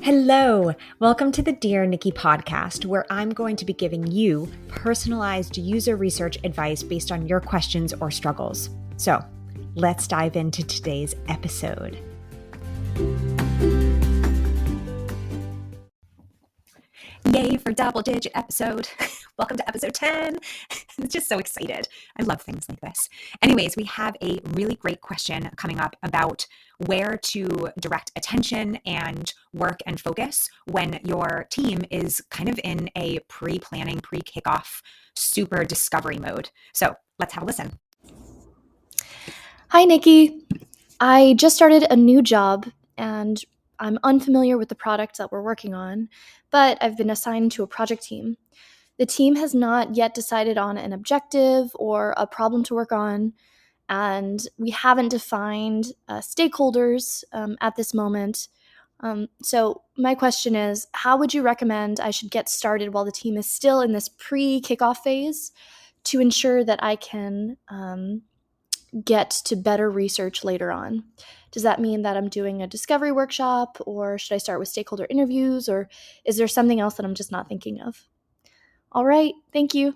Hello, welcome to the Dear Nikki podcast, where I'm going to be giving you personalized user research advice based on your questions or struggles. So let's dive into today's episode. Yay for double-digit episode. Welcome to episode 10. I'm just so excited. I love things like this. Anyways, we have a really great question coming up about where to direct attention and work and focus when your team is kind of in a pre-planning, pre-kickoff, super discovery mode. So let's have a listen. Hi, Nikki. I just started a new job and I'm unfamiliar with the product that we're working on, but I've been assigned to a project team. The team has not yet decided on an objective or a problem to work on, and we haven't defined stakeholders at this moment. So my question is, how would you recommend I should get started while the team is still in this pre-kickoff phase to ensure that I can get to better research later on? Does that mean that I'm doing a discovery workshop, or should I start with stakeholder interviews, or is there something else that I'm just not thinking of? All right, thank you.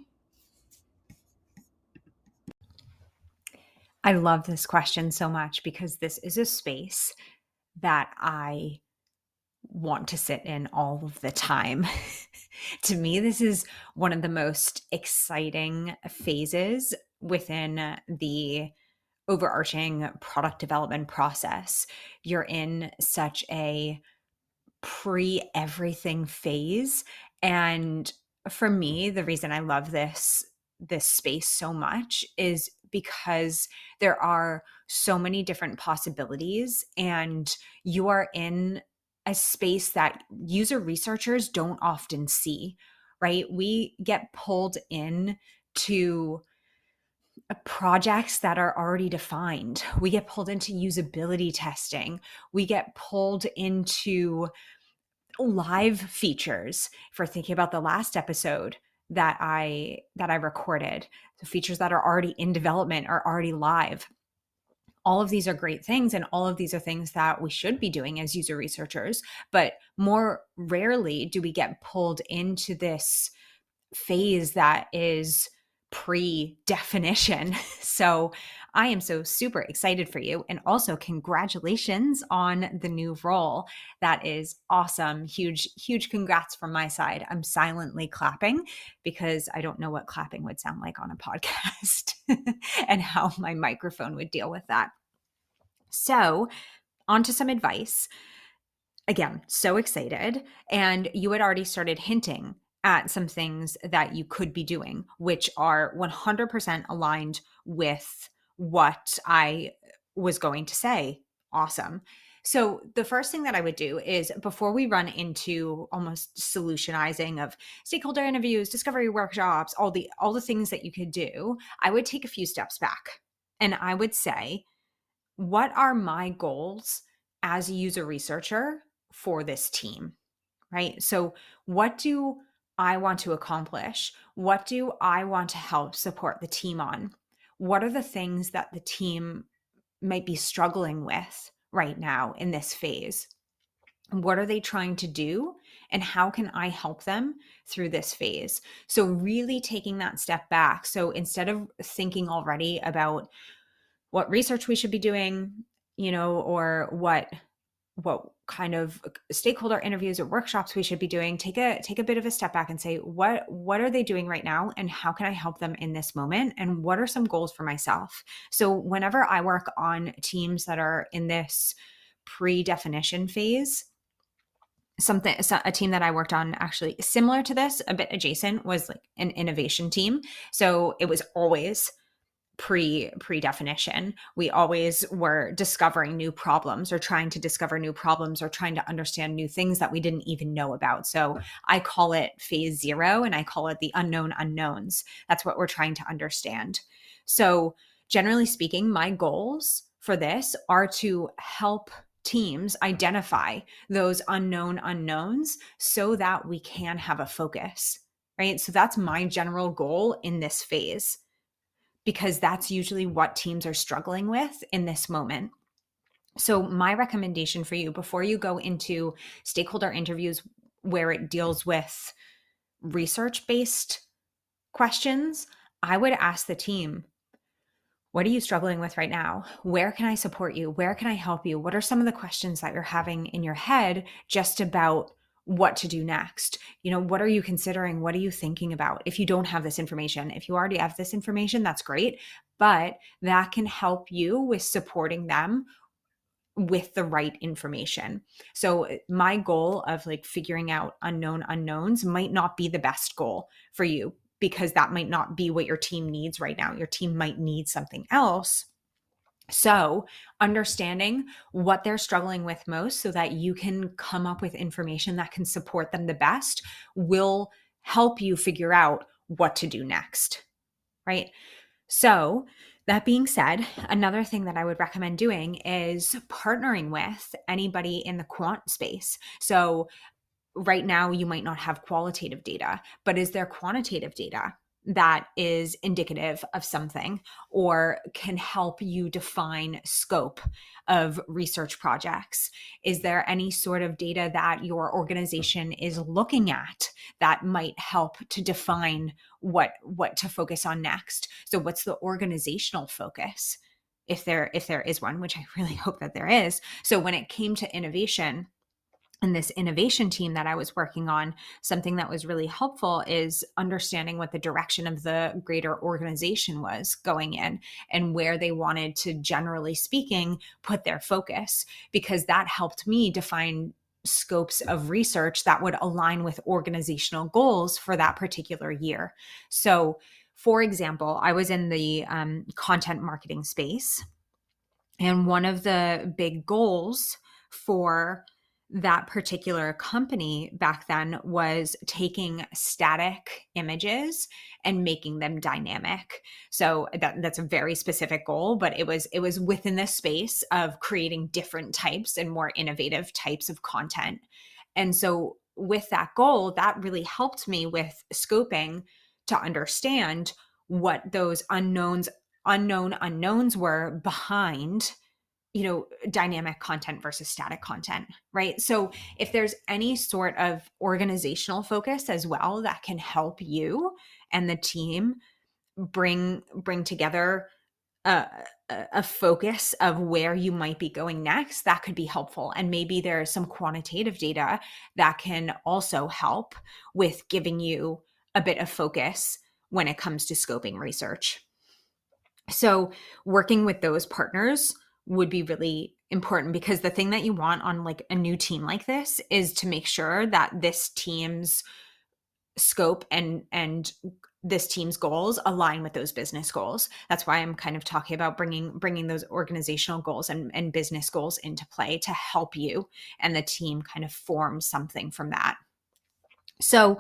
I love this question so much because this is a space that I want to sit in all of the time. To me, this is one of the most exciting phases within the overarching product development process. You're in such a pre-everything phase. And for me, the reason I love this space so much is because there are so many different possibilities, and you are in a space that user researchers don't often see, right? We get pulled in to projects that are already defined. We get pulled into usability testing. We get pulled into live features. If we're thinking about the last episode that I recorded, the features that are already in development are already live. All of these are great things, and all of these are things that we should be doing as user researchers, but more rarely do we get pulled into this phase that is pre-definition. So I am so super excited for you. And also congratulations on the new role. That is awesome. Huge congrats from my side. I'm silently clapping because I don't know what clapping would sound like on a podcast and how my microphone would deal with that. So on to some advice. Again, so excited. And you had already started hinting at some things that you could be doing, which are 100% aligned with what I was going to say. Awesome. So the first thing that I would do is, before we run into almost solutionizing of stakeholder interviews, discovery workshops, all the things that you could do, I would take a few steps back and I would say, what are my goals as a user researcher for this team, right? So what do I want to accomplish? What do I want to help support the team on? What are the things that the team might be struggling with right now in this phase? What are they trying to do? And how can I help them through this phase? So really taking that step back. So instead of thinking already about what research we should be doing, or what kind of stakeholder interviews or workshops we should be doing, take a bit of a step back and say, what are they doing right now, and how can I help them in this moment, and what are some goals for myself? So whenever I work on teams that are in this pre-definition phase, a team that I worked on actually similar to this, a bit adjacent, was like an innovation team. So it was always pre-definition. We always were discovering new problems, or trying to discover new problems, or trying to understand new things that we didn't even know about. So I call it phase 0, and I call it the unknown unknowns. That's what we're trying to understand. So generally speaking, my goals for this are to help teams identify those unknown unknowns so that we can have a focus, right? So that's my general goal in this phase, because that's usually what teams are struggling with in this moment. So my recommendation for you before you go into stakeholder interviews where it deals with research based questions, I would ask the team, what are you struggling with right now? Where can I support you? Where can I help you? What are some of the questions that you're having in your head just about what to do next? What are you considering? What are you thinking about? If you don't have this information, if you already have this information, that's great, but that can help you with supporting them with the right information. So my goal of like figuring out unknown unknowns might not be the best goal for you, because that might not be what your team needs right now. Your team might need something else. So, understanding what they're struggling with most so that you can come up with information that can support them the best will help you figure out what to do next, right? So, that being said, another thing that I would recommend doing is partnering with anybody in the quant space. So, right now you might not have qualitative data, but is there quantitative data that is indicative of something or can help you define scope of research projects? Is there any sort of data that your organization is looking at that might help to define what to focus on next? So what's the organizational focus, if there is one, which I really hope that there is. So when it came to innovation, and this innovation team that I was working on, something that was really helpful is understanding what the direction of the greater organization was going in and where they wanted to, generally speaking, put their focus, because that helped me define scopes of research that would align with organizational goals for that particular year. So, for example, I was in the content marketing space, and one of the big goals for that particular company back then was taking static images and making them dynamic. So that's a very specific goal, but it was within the space of creating different types and more innovative types of content. And so with that goal, that really helped me with scoping to understand what those unknown unknowns were behind dynamic content versus static content, right? So if there's any sort of organizational focus as well that can help you and the team bring together a, a focus of where you might be going next, that could be helpful. And maybe there's some quantitative data that can also help with giving you a bit of focus when it comes to scoping research. So working with those partners would be really important, because the thing that you want on like a new team like this is to make sure that this team's scope and this team's goals align with those business goals. That's why I'm kind of talking about bringing those organizational goals and business goals into play to help you and the team kind of form something from that. So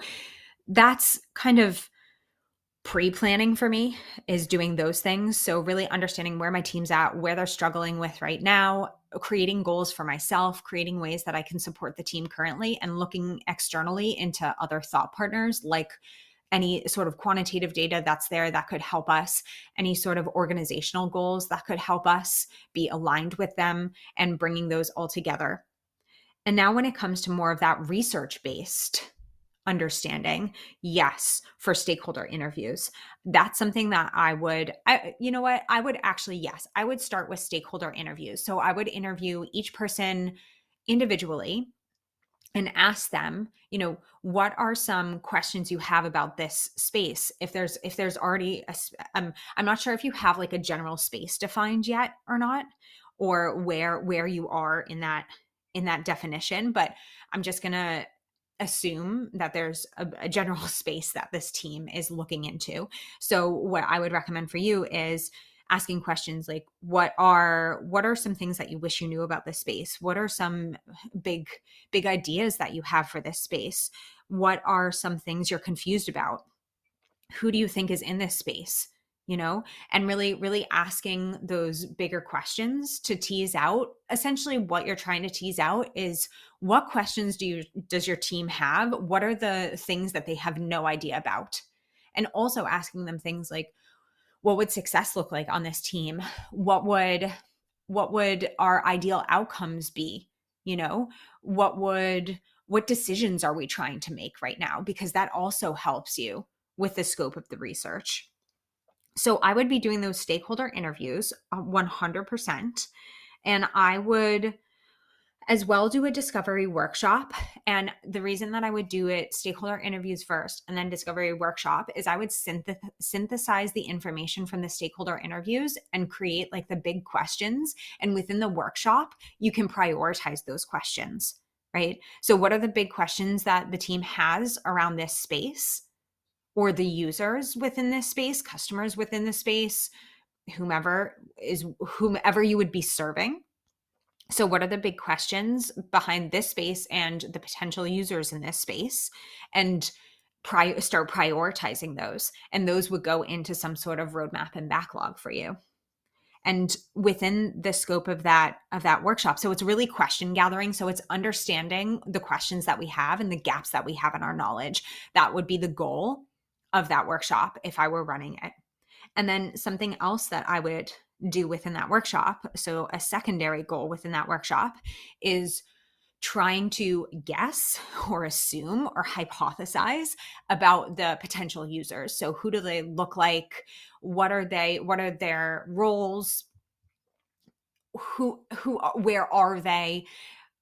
that's kind of pre-planning for me, is doing those things. So really understanding where my team's at, where they're struggling with right now, creating goals for myself, creating ways that I can support the team currently, and looking externally into other thought partners, like any sort of quantitative data that's there that could help us, any sort of organizational goals that could help us be aligned with them, and bringing those all together. And now when it comes to more of that research-based understanding, yes, for stakeholder interviews, that's something that you know what, I would actually, yes, I would start with stakeholder interviews. So I would interview each person individually and ask them, what are some questions you have about this space? If there's already I'm not sure if you have like a general space defined yet or not, or where you are in that definition, but I'm just going to assume that there's a general space that this team is looking into. So what I would recommend for you is asking questions like, what are some things that you wish you knew about this space? What are some big ideas that you have for this space? What are some things you're confused about? Who do you think is in this space? And really asking those bigger questions to tease out. Essentially what you're trying to tease out is, what questions does your team have? What are the things that they have no idea about? And also asking them things like, what would success look like on this team? What would what would our ideal outcomes be? You know, what decisions are we trying to make right now? Because that also helps you with the scope of the research. So I would be doing those stakeholder interviews 100%. And I would as well do a discovery workshop. And the reason that I would do it stakeholder interviews first and then discovery workshop is I would synthesize the information from the stakeholder interviews and create like the big questions. And within the workshop, you can prioritize those questions, right? So, what are the big questions that the team has around this space, or the users within this space, customers within the space, whomever you would be serving? So, what are the big questions behind this space and the potential users in this space? And start prioritizing those. And those would go into some sort of roadmap and backlog for you. And within the scope of that workshop, so it's really question gathering. So it's understanding the questions that we have and the gaps that we have in our knowledge. That would be the goal of that workshop if I were running it. And then something else that I would do within that workshop, so a secondary goal within that workshop, is trying to guess or assume or hypothesize about the potential users. So who do they look like? What are their roles? Where are they?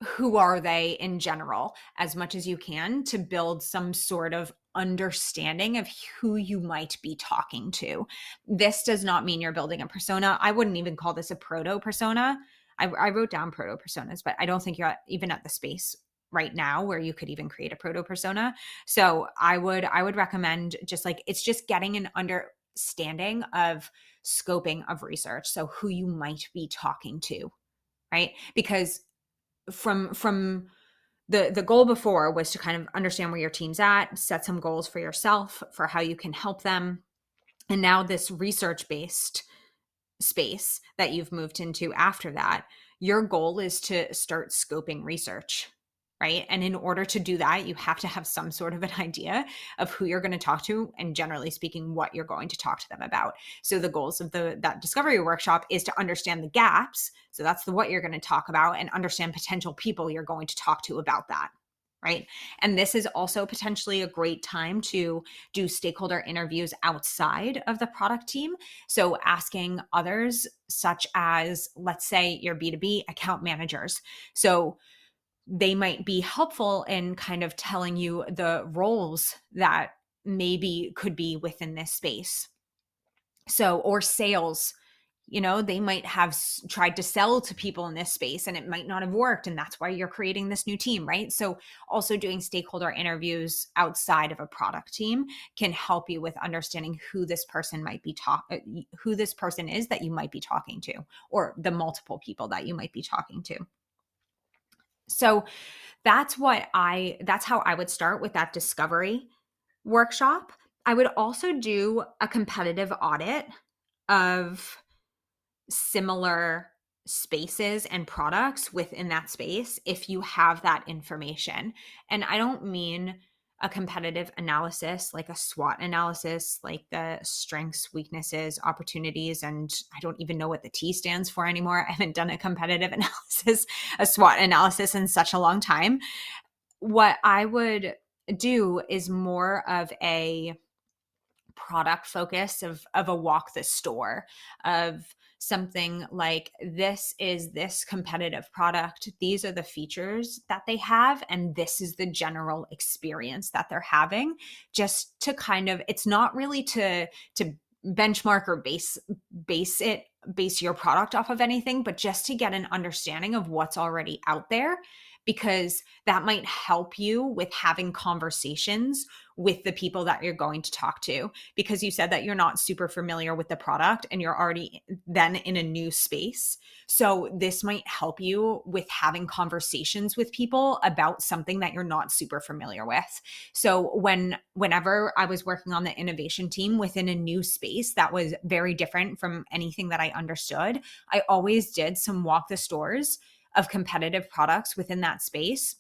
Who are they in general, as much as you can, to build some sort of understanding of who you might be talking to. This does not mean you're building a persona. I wouldn't even call this a proto persona. I wrote down proto personas, but I don't think you're even at the space right now where you could even create a proto persona. So I would recommend just like, it's just getting an understanding of scoping of research. So who you might be talking to, right? Because from the goal before was to kind of understand where your team's at, set some goals for yourself for how you can help them. And now this research based space that you've moved into after that, your goal is to start scoping research, right? And in order to do that, you have to have some sort of an idea of who you're going to talk to and, generally speaking, what you're going to talk to them about. So the goals of that discovery workshop is to understand the gaps. So that's what you're going to talk about, and understand potential people you're going to talk to about that. Right. And this is also potentially a great time to do stakeholder interviews outside of the product team. So asking others, such as, let's say, your B2B account managers. So they might be helpful in kind of telling you the roles that maybe could be within this space. So, or sales, they might have tried to sell to people in this space and it might not have worked. And that's why you're creating this new team, right? So also doing stakeholder interviews outside of a product team can help you with understanding who this person who this person is that you might be talking to, or the multiple people that you might be talking to. So that's how I would start with that discovery workshop. I would also do a competitive audit of similar spaces and products within that space if you have that information. And I don't mean a competitive analysis like a SWOT analysis, like the strengths, weaknesses, opportunities, and I don't even know what the T stands for anymore. I haven't done a competitive analysis, a SWOT analysis in such a long time. What I would do is more of a product focus of a walk the store, of something like, this is this competitive product, these are the features that they have, and this is the general experience that they're having. Just to kind of, it's not really to benchmark or base your product off of anything, but just to get an understanding of what's already out there, because that might help you with having conversations with the people that you're going to talk to, because you said that you're not super familiar with the product and you're already then in a new space. So this might help you with having conversations with people about something that you're not super familiar with. So whenever I was working on the innovation team within a new space that was very different from anything that I understood, I always did some walk the stores of competitive products within that space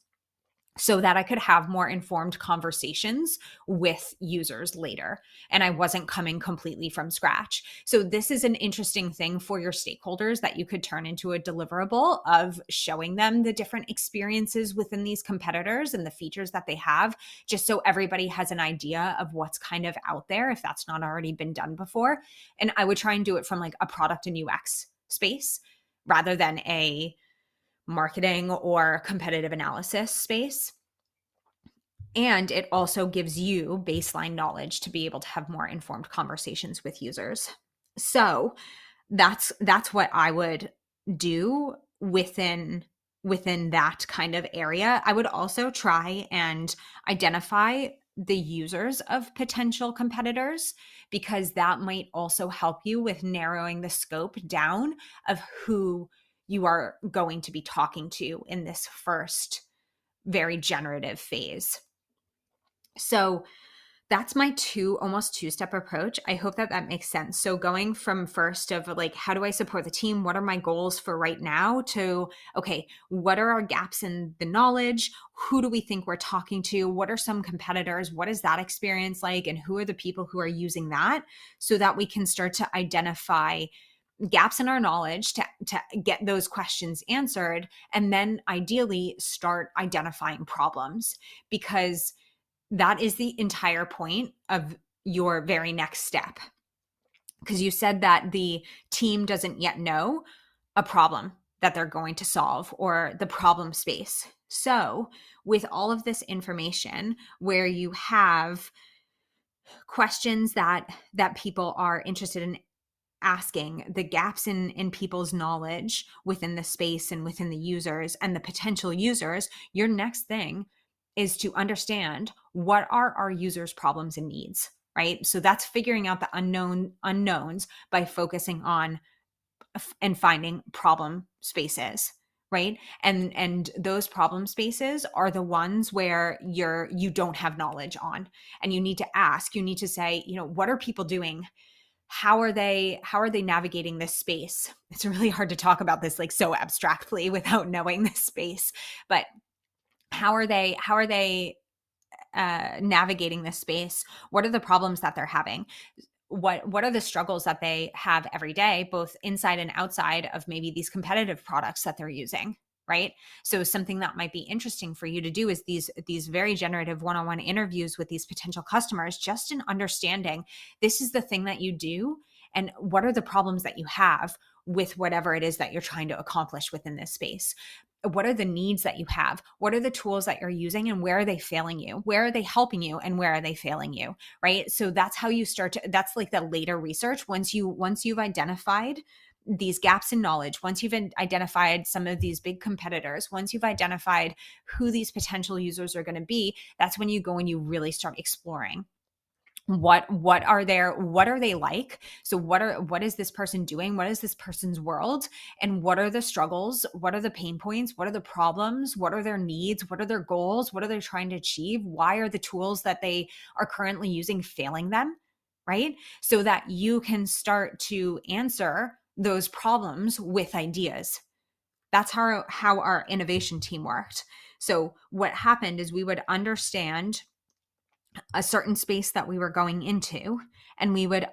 so that I could have more informed conversations with users later. And I wasn't coming completely from scratch. So, this is an interesting thing for your stakeholders that you could turn into a deliverable of showing them the different experiences within these competitors and the features that they have, just so everybody has an idea of what's kind of out there if that's not already been done before. And I would try and do it from like a product and UX space rather than a marketing or competitive analysis space. And it also gives you baseline knowledge to be able to have more informed conversations with users. So that's what I would do within that kind of area. I would also try and identify the users of potential competitors, because that might also help you with narrowing the scope down of who you are going to be talking to in this first very generative phase. So that's my almost two-step approach. I hope that that makes sense. So going from first of like, how do I support the team? What are my goals for right now? To, okay, what are our gaps in the knowledge? Who do we think we're talking to? What are some competitors? What is that experience like? And who are the people who are using that, so that we can start to identify gaps in our knowledge to get those questions answered. And then ideally start identifying problems, because that is the entire point of your very next step. Because you said that the team doesn't yet know a problem that they're going to solve or the problem space. So, with all of this information, where you have questions that people are interested in asking, the gaps in people's knowledge within the space and within the users and the potential users, your next thing is to understand what are our users' problems and needs, right? So that's figuring out the unknowns by focusing on and finding problem spaces, right? And those problem spaces are the ones where you don't have knowledge on, and you need to ask, you need to say, what are people doing? How are they navigating this space? It's really hard to talk about this like so abstractly without knowing this space, but how are they navigating this space? What are the problems that they're having? What are the struggles that they have every day, both inside and outside of maybe these competitive products that they're using, right? So something that might be interesting for you to do is these very generative one-on-one interviews with these potential customers, just in understanding this is the thing that you do and what are the problems that you have with whatever it is that you're trying to accomplish within this space. What are the needs that you have? What are the tools that you're using, and where are they failing you? Where are they helping you, and where are they failing you? Right? So that's how you start to, that's like the later research. Once you've identified these gaps in knowledge, once you've identified some of these big competitors, once you've identified who these potential users are going to be, that's when you go and you really start exploring what are they like. So what is this person doing? What is this person's world? And what are the struggles? What are the pain points? What are the problems? What are their needs? What are their goals? What are they trying to achieve? Why are the tools that they are currently using failing them? Right? So that you can start to answer those problems with ideas. That's how our innovation team worked. So what happened is we would understand a certain space that we were going into, and we would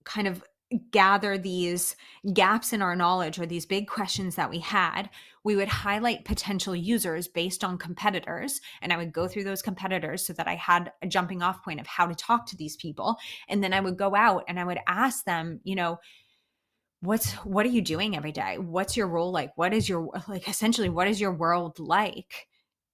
kind of gather these gaps in our knowledge or these big questions that we had. We would highlight potential users based on competitors, and I would go through those competitors so that I had a jumping off point of how to talk to these people. And then I would go out and I would ask them, what are you doing every day? What's your role like? Essentially, what is your world like?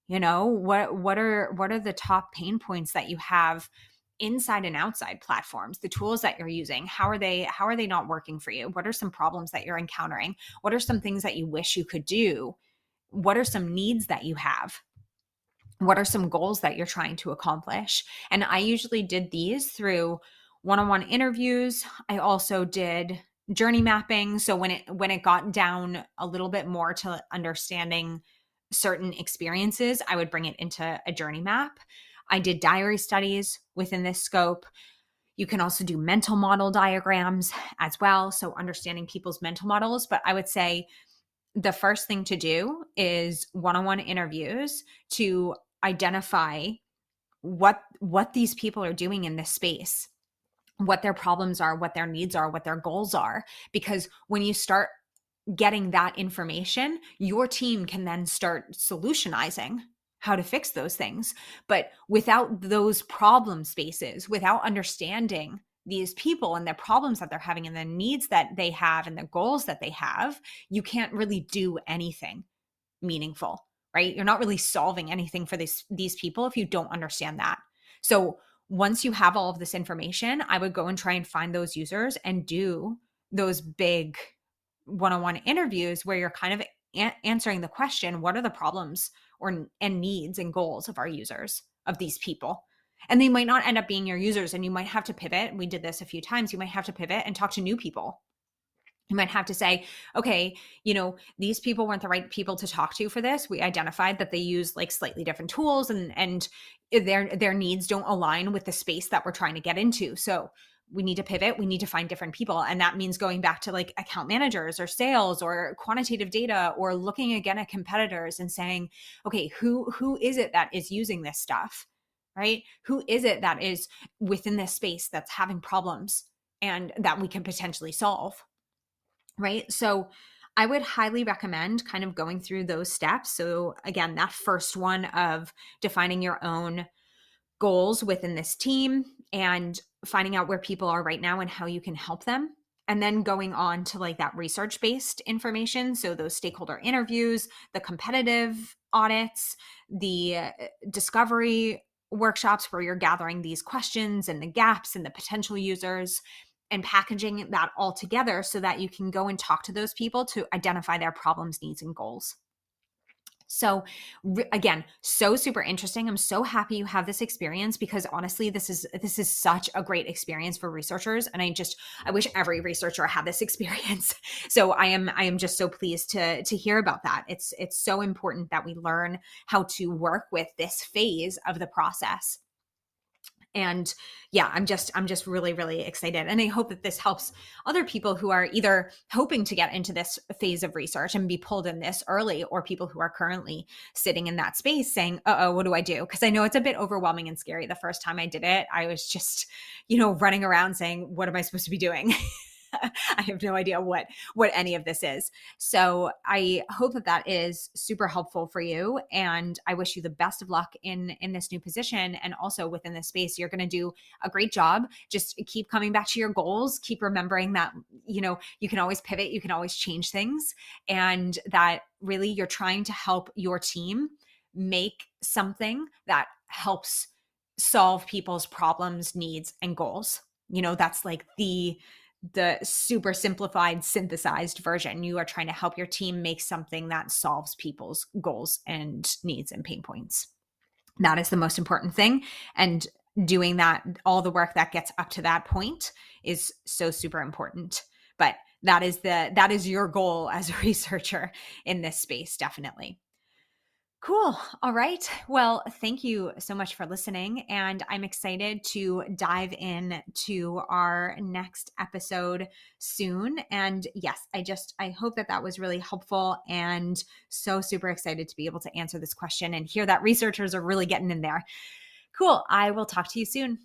What are the top pain points that you have inside and outside platforms? The tools that you're using, how are they not working for you? What are some problems that you're encountering? What are some things that you wish you could do? What are some needs that you have? What are some goals that you're trying to accomplish? And I usually did these through one-on-one interviews. I also did journey mapping. So when it got down a little bit more to understanding certain experiences, I would bring it into a journey map. I did diary studies within this scope. You can also do mental model diagrams as well, so understanding people's mental models. But I would say the first thing to do is one-on-one interviews to identify what these people are doing in this space, what their problems are, what their needs are, what their goals are. Because when you start getting that information, your team can then start solutionizing how to fix those things. But without those problem spaces, without understanding these people and their problems that they're having and the needs that they have and the goals that they have, you can't really do anything meaningful, right? You're not really solving anything for these people if you don't understand that. So once you have all of this information, I would go and try and find those users and do those big one-on-one interviews where you're kind of answering the question, what are the problems and needs and goals of our users, of these people? And they might not end up being your users, and you might have to pivot. We did this a few times. You might have to pivot and talk to new people. You might have to say, okay, these people weren't the right people to talk to for this. We identified that they use like slightly different tools, and their needs don't align with the space that we're trying to get into. So we need to pivot. We need to find different people. And that means going back to like account managers or sales or quantitative data, or looking again at competitors and saying, okay, who is it that is using this stuff, right? Who is it that is within this space that's having problems and that we can potentially solve? Right. So I would highly recommend kind of going through those steps. So again, that first one of defining your own goals within this team and finding out where people are right now and how you can help them. And then going on to like that research-based information. So those stakeholder interviews, the competitive audits, the discovery workshops where you're gathering these questions and the gaps and the potential users, and packaging that all together so that you can go and talk to those people to identify their problems, needs, and goals. So again, so super interesting. I'm so happy you have this experience, because honestly, this is such a great experience for researchers. And I wish every researcher had this experience. So I am just so pleased to hear about that. It's so important that we learn how to work with this phase of the process. And yeah, I'm just really, really excited. And I hope that this helps other people who are either hoping to get into this phase of research and be pulled in this early, or people who are currently sitting in that space saying, uh-oh, what do I do? Because I know it's a bit overwhelming and scary. The first time I did it, I was just, running around saying, what am I supposed to be doing? I have no idea what any of this is. So I hope that is super helpful for you. And I wish you the best of luck in this new position. And also within this space, you're going to do a great job. Just keep coming back to your goals. Keep remembering that, you can always pivot. You can always change things. And that really you're trying to help your team make something that helps solve people's problems, needs, and goals. That's like the super simplified, synthesized version. You are trying to help your team make something that solves people's goals and needs and pain points. That is the most important thing. And doing that, all the work that gets up to that point is so super important. But that is your goal as a researcher in this space, definitely. Cool. All right. Well, thank you so much for listening. And I'm excited to dive in to our next episode soon. And yes, I hope that was really helpful, and so super excited to be able to answer this question and hear that researchers are really getting in there. Cool. I will talk to you soon.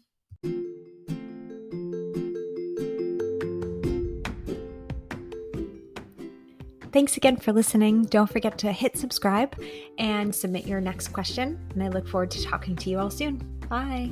Thanks again for listening. Don't forget to hit subscribe and submit your next question. And I look forward to talking to you all soon. Bye.